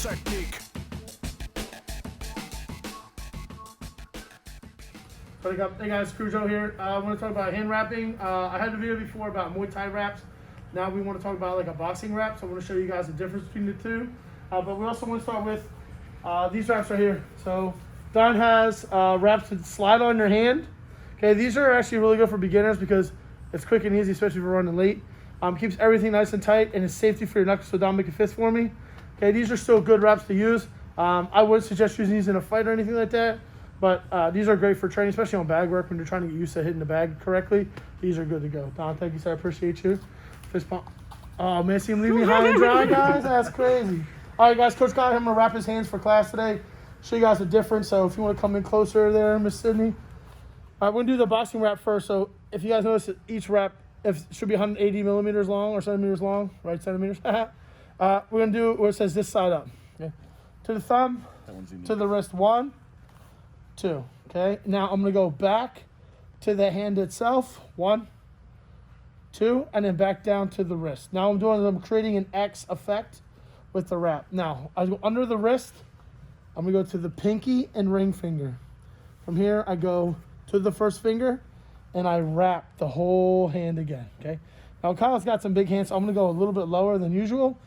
technique. What up? Hey guys, Kru Joe here. I want to talk about hand wrapping. I had a video before about Muay Thai wraps. Now we want to talk about like a boxing wrap. So I want to show you guys the difference between the two. But we also want to start with these wraps right here. So Don has wraps that slide on your hand. Okay, these are actually really good for beginners because it's quick and easy, especially if you're running late. Keeps everything nice and tight, and it's safety for your knuckles. So Don, make a fist for me. Okay, these are still good wraps to use. I wouldn't suggest using these in a fight or anything like that. But these are great for training, especially on bag work when you're trying to get used to hitting the bag correctly. These are good to go. Don, thank you, sir. I appreciate you. Fist pump. Oh, man, see him leave me high and dry, guys? That's crazy. All right, guys, Coach got him to wrap his hands for class today. Show you guys the difference. So if you want to come in closer there, Miss Sydney. All right, we're going to do the boxing wrap first. So if you guys notice, each wrap should be 180 millimeters long or centimeters long, right? Centimeters. We're going to do where it says this side up. Okay. To the thumb, to the wrist, 1, 2. Okay. Now I'm going to go back to the hand itself, 1, 2, and then back down to the wrist. Now I'm creating an X effect with the wrap. Now I go under the wrist. I'm going to go to the pinky and ring finger. From here, I go to the first finger, and I wrap the whole hand again, okay? Now, Kyle's got some big hands, so I'm going to go a little bit lower than usual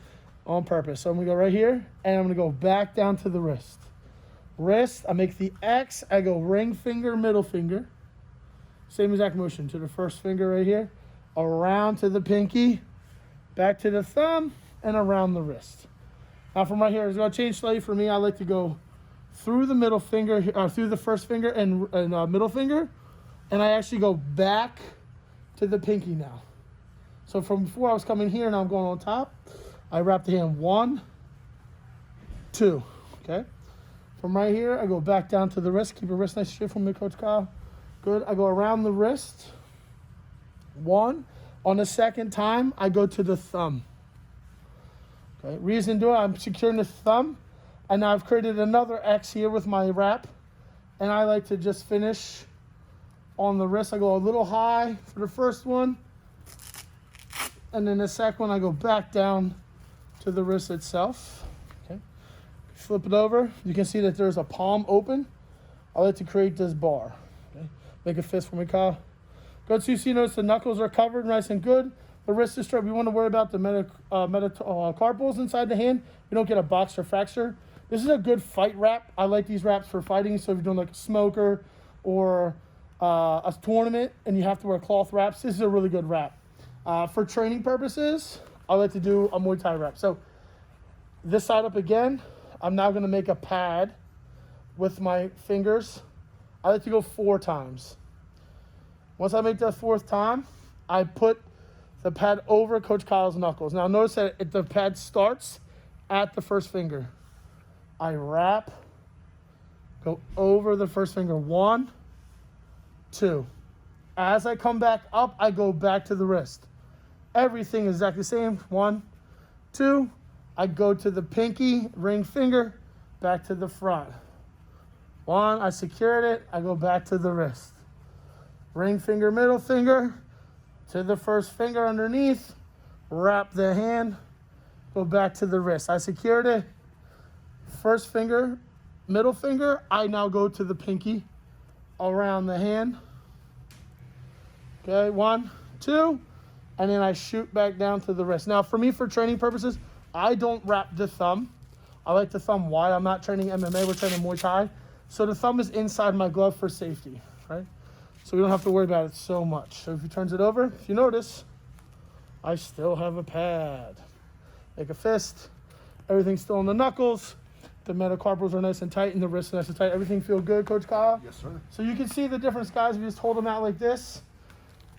on purpose. So I'm going to go right here, and I'm going to go back down to the wrist. Wrist, I make the X, I go ring finger, middle finger. Same exact motion to the first finger right here, around to the pinky, back to the thumb, and around the wrist. Now from right here, it's going to change slightly for me. I like to go through the middle finger, through the first finger and middle finger, and I actually go back to the pinky now. So from before I was coming here, now I'm going on top. I wrap the hand, 1, 2, okay? From right here, I go back down to the wrist. Keep your wrist nice and straight for me, Coach Kyle. Good. I go around the wrist. 1. On the second time, I go to the thumb. Okay. Reason to do it, I'm securing the thumb, and now I've created another X here with my wrap, and I like to just finish on the wrist. I go a little high for the first one, and then the second one, I go back down to the wrist itself. Okay. Flip it over. You can see that there's a palm open. I like to create this bar. Okay. Make a fist for me, Kyle. Good. So you see, notice the knuckles are covered nice and good. The wrist is straight. We want to worry about the metacarpals inside the hand. We don't get a box or fracture. This is a good fight wrap. I like these wraps for fighting. So if you're doing like a smoker or a tournament and you have to wear cloth wraps, this is a really good wrap. For training purposes, I like to do a Muay Thai wrap. So this side up again, I'm now going to make a pad with my fingers. I like to go 4 times. Once I make that 4th time, I put the pad over Coach Kyle's knuckles. Now notice that the pad starts at the first finger. I wrap, go over the first finger, 1, 2. As I come back up, I go back to the wrist. Everything is exactly the same. 1, 2. I go to the pinky, ring finger, back to the front. 1, I secured it. I go back to the wrist. Ring finger, middle finger, to the first finger underneath. Wrap the hand, go back to the wrist. I secured it. First finger, middle finger. I now go to the pinky, around the hand. Okay, 1, 2, and then I shoot back down to the wrist. Now, for me, for training purposes, I don't wrap the thumb. I like the thumb wide. I'm not training MMA, we're training Muay Thai. So the thumb is inside my glove for safety, right? So we don't have to worry about it so much. So if he turns it over, if you notice, I still have a pad. Make a fist. Everything's still on the knuckles. The metacarpals are nice and tight, and the wrists are nice and tight. Everything feel good, Coach Kyle? Yes, sir. So you can see the difference, guys. If you just hold them out like this,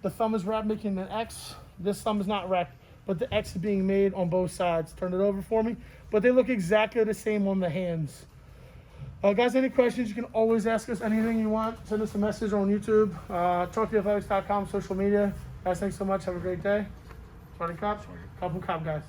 the thumb is wrapped, making an X. This thumb is not wrapped, but the X is being made on both sides. Turn it over for me. But they look exactly the same on the hands. Guys, any questions, you can always ask us anything you want. Send us a message on YouTube, ChokAthletics.com, social media. Guys, thanks so much. Have a great day. Charlie Cop, guys.